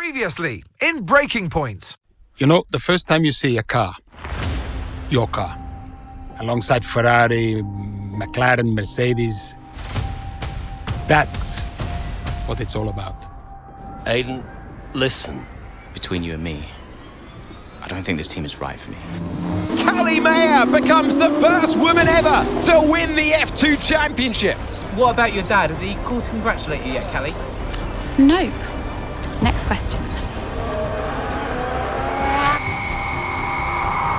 Previously, in Breaking Point. You know, the first time you see a car, your car, alongside Ferrari, McLaren, Mercedes, that's what it's all about. Aiden, listen. Between you and me, I don't think this team is right for me. Callie Mayer becomes the first woman ever to win the F2 Championship. What about your dad? Has he called to congratulate you yet, Callie? Nope. Next question.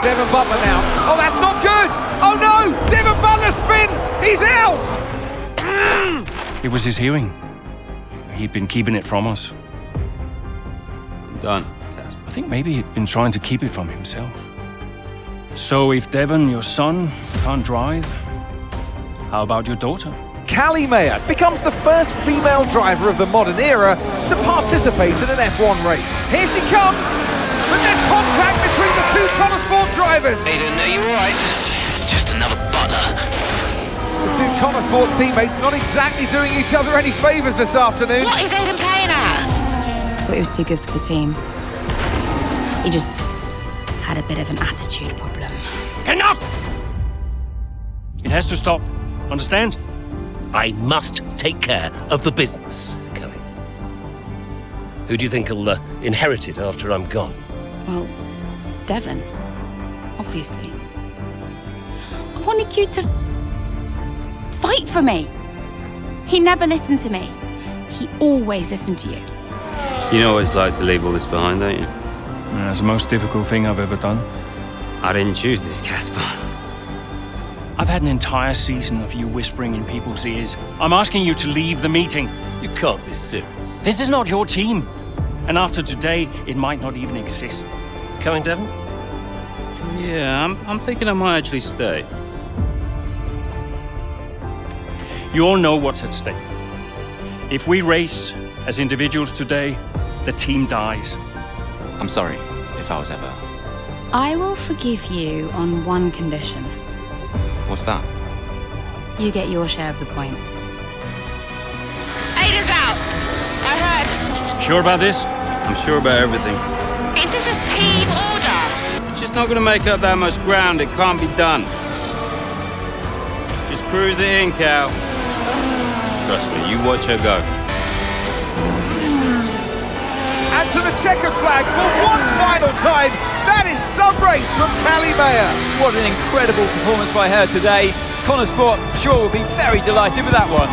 Devon Butler now. Oh, that's not good! Oh no! Devon Butler spins! He's out! It was his hearing. He'd been keeping it from us. Done. I think maybe he'd been trying to keep it from himself. So if Devon, your son, can't drive, how about your daughter? Callie Mayer becomes the first female driver of the modern era to participate in an F1 race. Here she comes! But there's contact between the two Konnersport drivers! Aiden, are you alright? It's just another Butler. The two Konnersport teammates not exactly doing each other any favours this afternoon. What is Aiden playing at? Thought he was too good for the team. He just had a bit of an attitude problem. Enough! It has to stop. Understand? I must take care of the business, Callie. Who do you think will inherit it after I'm gone? Well, Devon, obviously. I wanted you to fight for me. He never listened to me. He always listened to you. You know what it's like to leave all this behind, don't you? That's the most difficult thing I've ever done. I didn't choose this, Casper. I've had an entire season of you whispering in people's ears. I'm asking you to leave the meeting. You can't be serious. This is not your team. And after today, it might not even exist. Coming, Devon? Yeah, I'm thinking I might actually stay. You all know what's at stake. If we race as individuals today, the team dies. I'm sorry if I was ever. I will forgive you on one condition. What's that? You get your share of the points. Aiden's out! I heard. Sure about this? I'm sure about everything. Is this a team order? It's just not going to make up that much ground. It can't be done. Just cruise it in, Cal. Trust me, you watch her go. And to the checker flag for one final time. That is some race from Callie Mayer. What an incredible performance by her today. Konnersport sure will be very delighted with that one.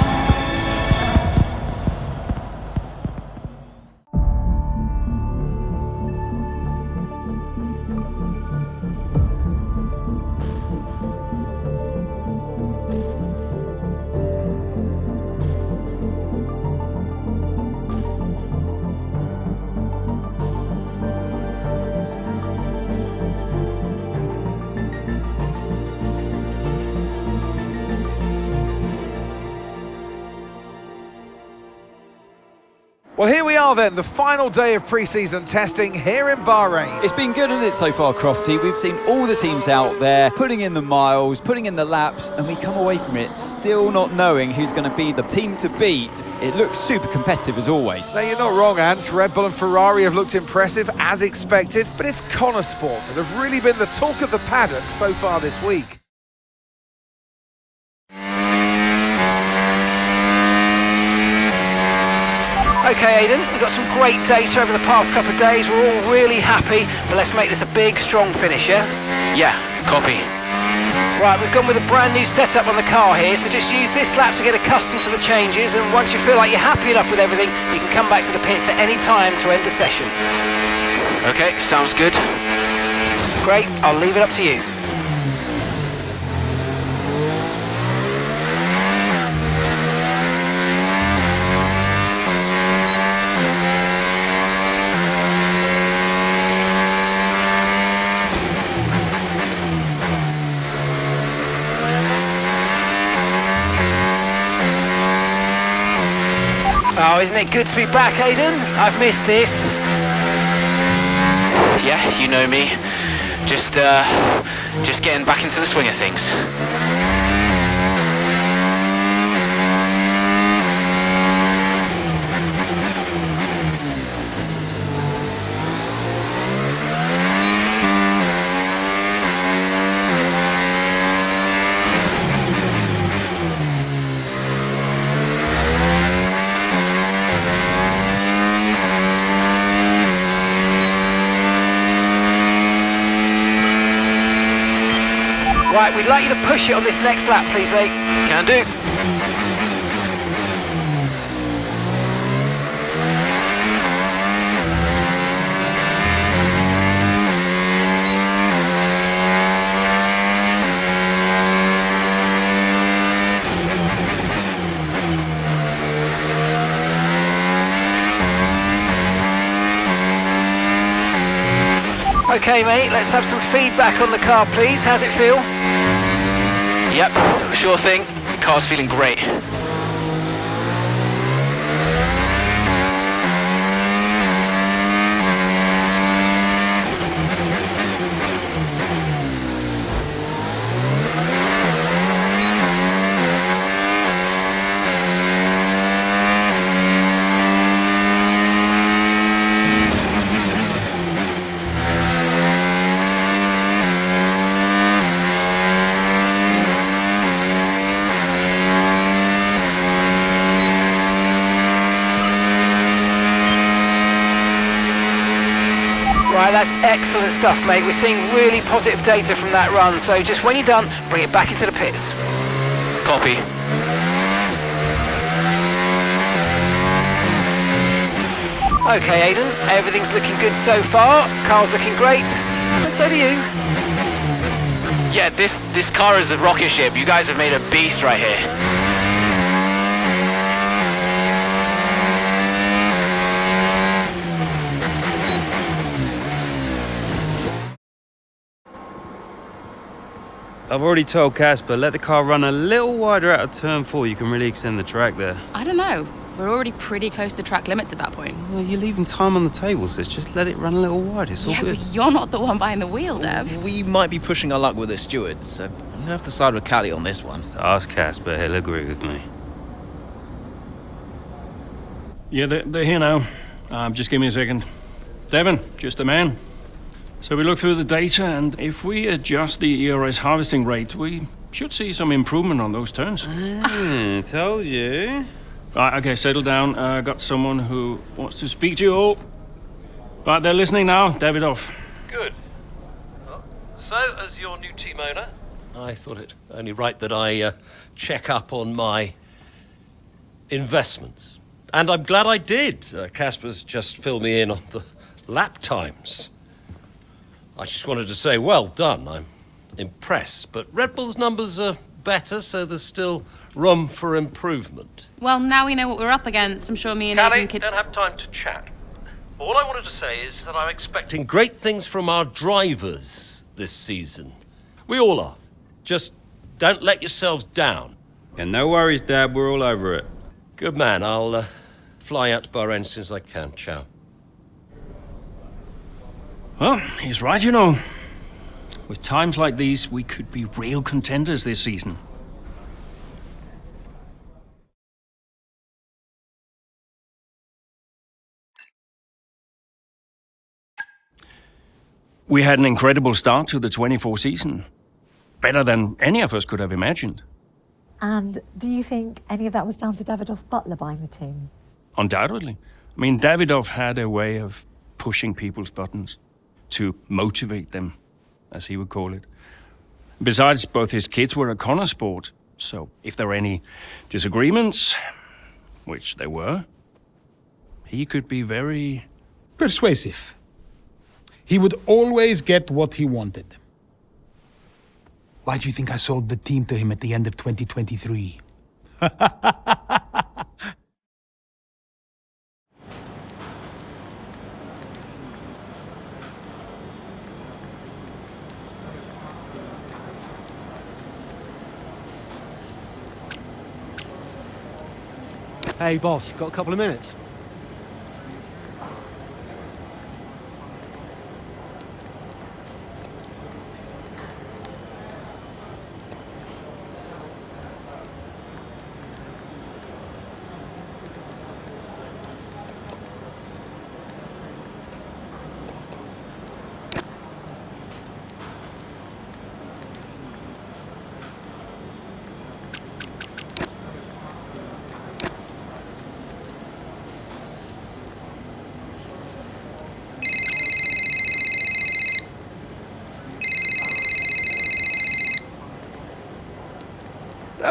Well, here we are then, the final day of pre-season testing here in Bahrain. It's been good, hasn't it, so far, Crofty? We've seen all the teams out there, putting in the miles, putting in the laps, and we come away from it still not knowing who's going to be the team to beat. It looks super competitive as always. Now, you're not wrong, Ant. Red Bull and Ferrari have looked impressive, as expected, but it's Konnersport that have really been the talk of the paddock so far this week. Okay, Aiden, we've got some great data over the past couple of days. We're all really happy, but let's make this a big, strong finish, yeah? Yeah, copy. Right, we've gone with a brand new setup on the car here, so just use this lap to get accustomed to the changes, and once you feel like you're happy enough with everything, you can come back to the pits at any time to end the session. Okay, sounds good. Great, I'll leave it up to you. Oh, isn't it good to be back, Aiden? I've missed this. Yeah, you know me. Just getting back into the swing of things. Right, we'd like you to push it on this next lap, please, mate. Can do. Okay, mate, let's have some feedback on the car, please. How's it feel? Yep, sure thing. Car's feeling great. Right, that's excellent stuff, mate. We're seeing really positive data from that run, so just when you're done, bring it back into the pits. Copy. Okay, Aidan, everything's looking good so far. Car's looking great, and so do you. Yeah, this car is a rocket ship. You guys have made a beast right here. I've already told Casper, let the car run a little wider out of turn 4. You can really extend the track there. I don't know. We're already pretty close to track limits at that point. Well, you're leaving time on the table, sis. Just let it run a little wider. It's all good. But you're not the one behind the wheel, Dev. We might be pushing our luck with the steward, so I'm gonna have to side with Callie on this one. Ask Casper, he'll agree with me. Yeah, they're here now. Just give me a second. Devon, just a man. So we look through the data, and if we adjust the ERS harvesting rate, we should see some improvement on those turns. Told you. Right, okay, settle down. Got someone who wants to speak to you all. Right, they're listening now. Davidoff. Good. Well, so, as your new team owner, I thought it only right that I check up on my investments. And I'm glad I did. Casper's just filled me in on the lap times. I just wanted to say, well done. I'm impressed. But Red Bull's numbers are better, so there's still room for improvement. Well, now we know what we're up against. I'm sure me and Callie, Aidan could... don't have time to chat. All I wanted to say is that I'm expecting great things from our drivers this season. We all are. Just don't let yourselves down. And no worries, Dad. We're all over it. Good man. I'll fly out to Bahrain as soon as I can. Ciao. Well, he's right, you know. With times like these, we could be real contenders this season. We had an incredible start to the 24 season. Better than any of us could have imagined. And do you think any of that was down to Davidoff Butler buying the team? Undoubtedly. I mean, Davidoff had a way of pushing people's buttons to motivate them, as he would call it. Besides, both his kids were at Konnersport, so if there were any disagreements, which there were, he could be very... persuasive. He would always get what he wanted. Why do you think I sold the team to him at the end of 2023? Hey, boss, got a couple of minutes?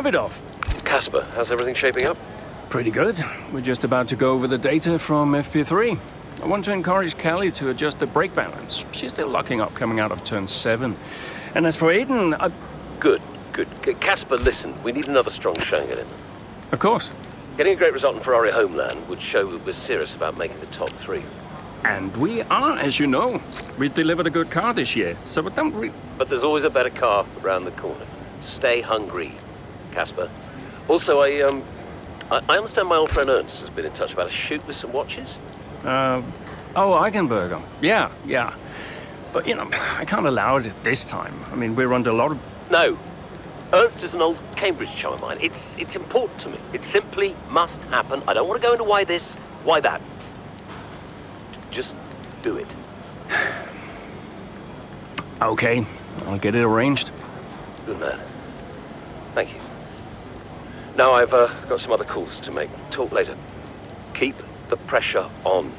Davidoff. Casper, how's everything shaping up? Pretty good. We're just about to go over the data from FP3. I want to encourage Callie to adjust the brake balance. She's still locking up coming out of turn 7. And as for Aiden, Good. Casper, listen, we need another strong showing at him. Of course. Getting a great result in Ferrari homeland would show that we're serious about making the top 3. And we are, as you know. We delivered a good car this year, so don't But there's always a better car around the corner. Stay hungry, Casper. Also, I understand my old friend Ernst has been in touch about a shoot with some watches. Eichenberger. Yeah. But, I can't allow it at this time. I mean, we're under a lot of... No. Ernst is an old Cambridge chum of mine. It's important to me. It simply must happen. I don't want to go into why this, why that. Just do it. Okay, I'll get it arranged. Good man. Thank you. Now I've got some other calls to make. Talk later. Keep the pressure on.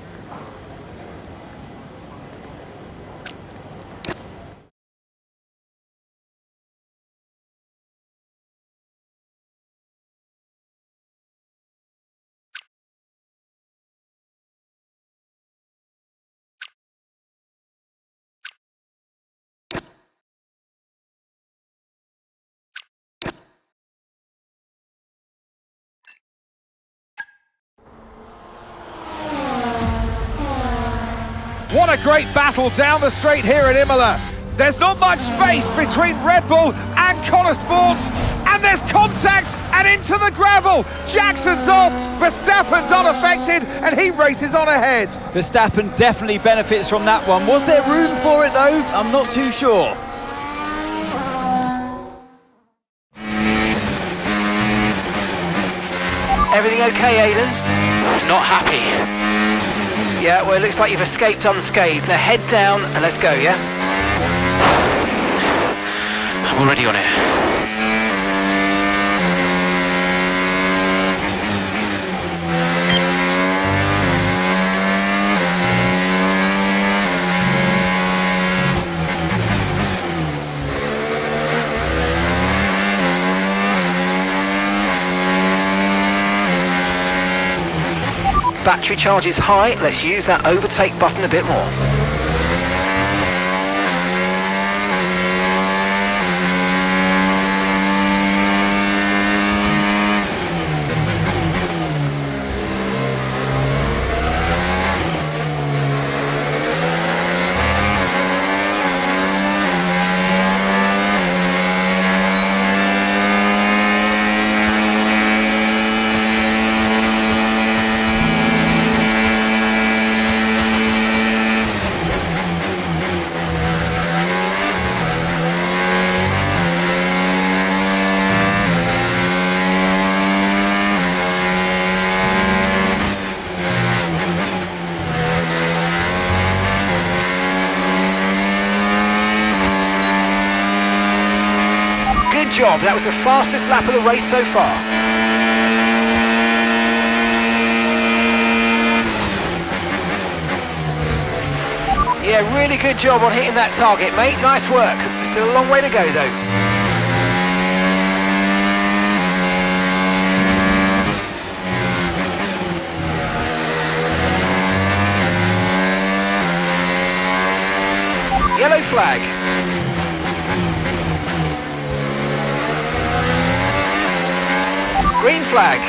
What a great battle down the straight here at Imola. There's not much space between Red Bull and Konnersport, and there's contact and into the gravel. Jackson's off, Verstappen's unaffected, and he races on ahead. Verstappen definitely benefits from that one. Was there room for it though? I'm not too sure. Everything okay, Aiden? Not happy. Yeah, well, it looks like you've escaped unscathed. Now head down and let's go, yeah? I'm already on it. Battery charge is high. Let's use that overtake button a bit more. Good job, that was the fastest lap of the race so far. Yeah, really good job on hitting that target, mate. Nice work. Still a long way to go, though. Yellow flag. Green flag.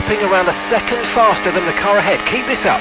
lapping around a second faster than the car ahead. Keep this up.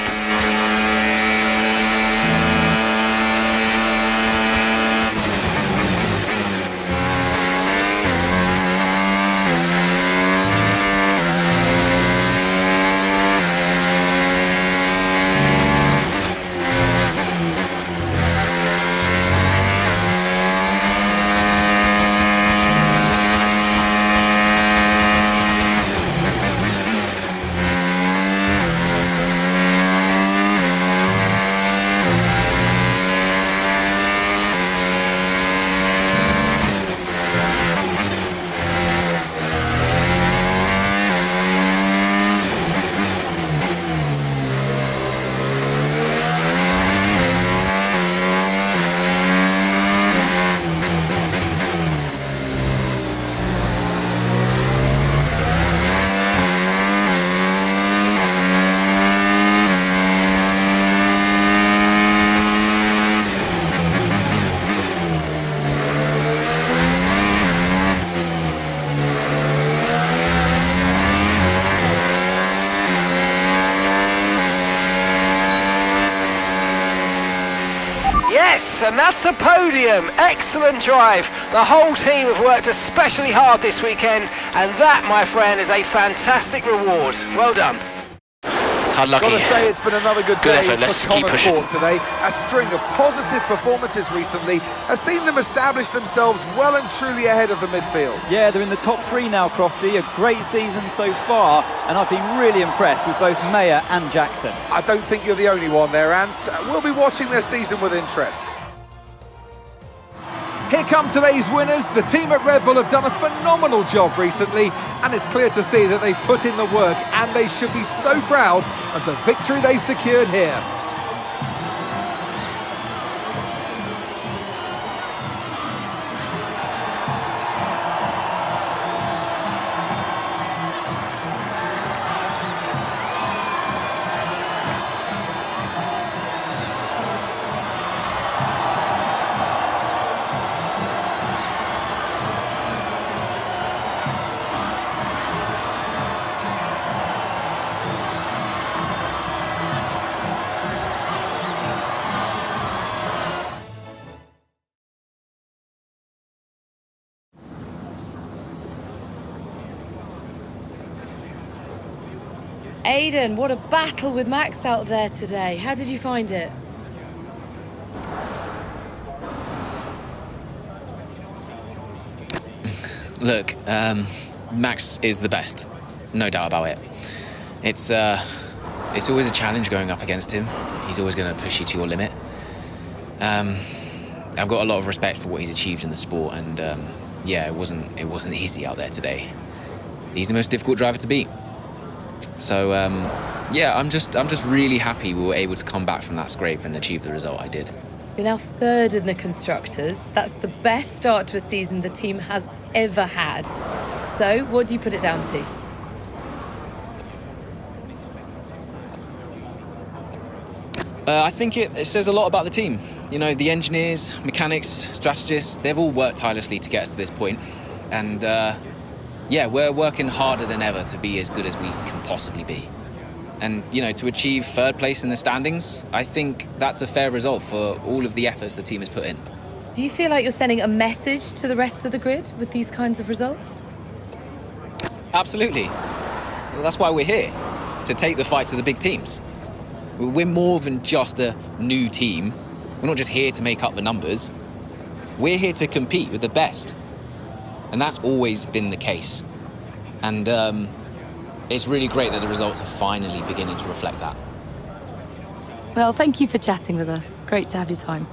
Yes, and that's a podium. Excellent drive. The whole team have worked especially hard this weekend, and that, my friend, is a fantastic reward. Well done. Unlucky. Got to say, it's been another good day effort. Let's for keep pushing. Konnersport today. A string of positive performances recently has seen them establish themselves well and truly ahead of the midfield. Yeah, they're in the top 3 now, Crofty. A great season so far, and I've been really impressed with both Mayer and Jackson. I don't think you're the only one there, Ants. We'll be watching their season with interest. Here come today's winners. The team at Red Bull have done a phenomenal job recently, and it's clear to see that they've put in the work, and they should be so proud of the victory they've secured here. Aidan, what a battle with Max out there today. How did you find it? Look, Max is the best, no doubt about it. It's always a challenge going up against him. He's always going to push you to your limit. I've got a lot of respect for what he's achieved in the sport, and yeah, it wasn't easy out there today. He's the most difficult driver to beat. So yeah, I'm just really happy we were able to come back from that scrape and achieve the result I did. You're now 3rd in the Constructors. That's the best start to a season the team has ever had. So, what do you put it down to? I think it says a lot about the team. You know, the engineers, mechanics, strategists, they've all worked tirelessly to get us to this point. And yeah, we're working harder than ever to be as good as we can possibly be. And, you know, to achieve 3rd place in the standings, I think that's a fair result for all of the efforts the team has put in. Do you feel like you're sending a message to the rest of the grid with these kinds of results? Absolutely. Well, that's why we're here, to take the fight to the big teams. We're more than just a new team. We're not just here to make up the numbers. We're here to compete with the best. And that's always been the case. And it's really great that the results are finally beginning to reflect that. Well, thank you for chatting with us. Great to have your time.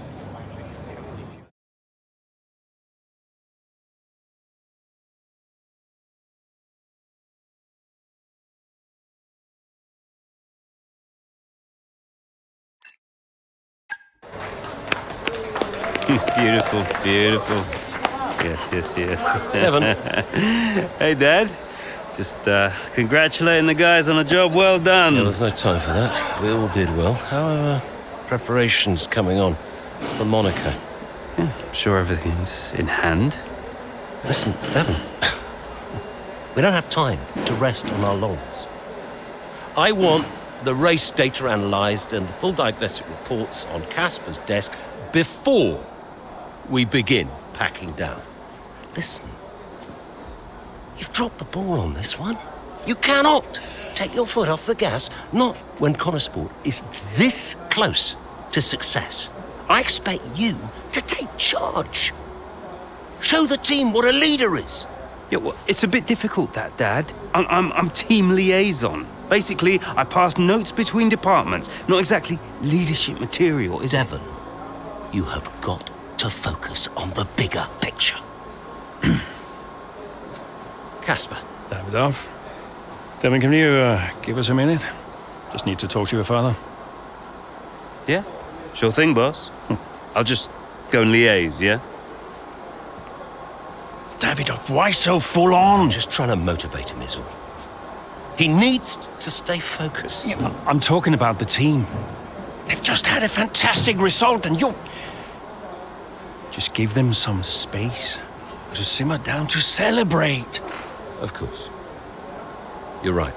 Beautiful, beautiful. Yes. Evan. Hey, Dad. Just congratulating the guys on a job well done. Yeah, there's no time for that. We all did well. How are preparations coming on for Monaco? Yeah, I'm sure everything's in hand. Listen, Evan. We don't have time to rest on our laurels. I want the race data analysed and the full diagnostic reports on Casper's desk before we begin packing down. Listen, you've dropped the ball on this one. You cannot take your foot off the gas, not when Konnersport is this close to success. I expect you to take charge. Show the team what a leader is. Yeah, well, it's a bit difficult, that, Dad. I'm team liaison. Basically, I pass notes between departments. Not exactly leadership material, is it? Devon, you have got to focus on the bigger picture. Casper. Davidoff. Devon, can you give us a minute? Just need to talk to your father. Yeah, sure thing, boss. I'll just go and liaise, yeah? Davidoff, why so full on? I'm just trying to motivate him, is all. He needs to stay focused. Yeah, I'm talking about the team. They've just had a fantastic result and you're... Just give them some space to simmer down, to celebrate. Of course. You're right.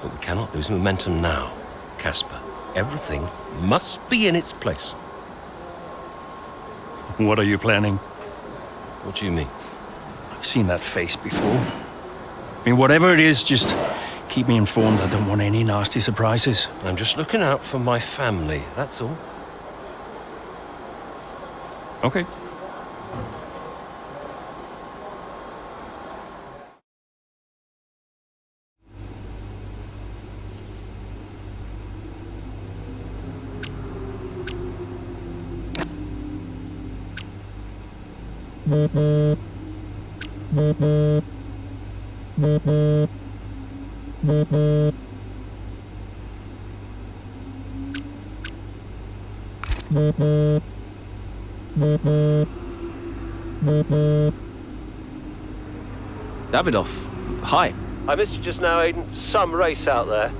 But we cannot lose momentum now, Casper. Everything must be in its place. What are you planning? What do you mean? I've seen that face before. I mean, whatever it is, just keep me informed. I don't want any nasty surprises. I'm just looking out for my family, that's all. Okay. Davidoff, hi. I missed you just now, Aiden. Some race out there.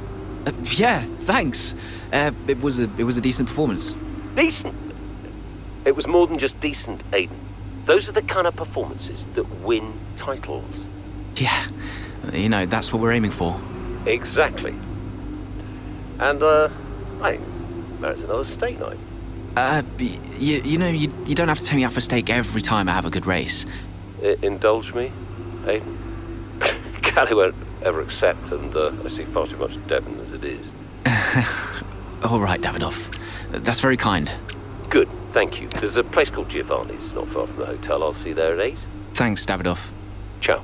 Yeah, thanks. It was a decent performance. Decent? It was more than just decent, Aiden. Those are the kind of performances that win titles. Yeah, you know, that's what we're aiming for. Exactly. And, I think merits another steak night. You know, you don't have to take me out for steak every time I have a good race. Indulge me, Aiden. Callie won't ever accept, and I see far too much Devon as it is. All right, Davidoff. That's very kind. Good, thank you. There's a place called Giovanni's not far from the hotel. I'll see you there at 8. Thanks, Davidoff. Ciao.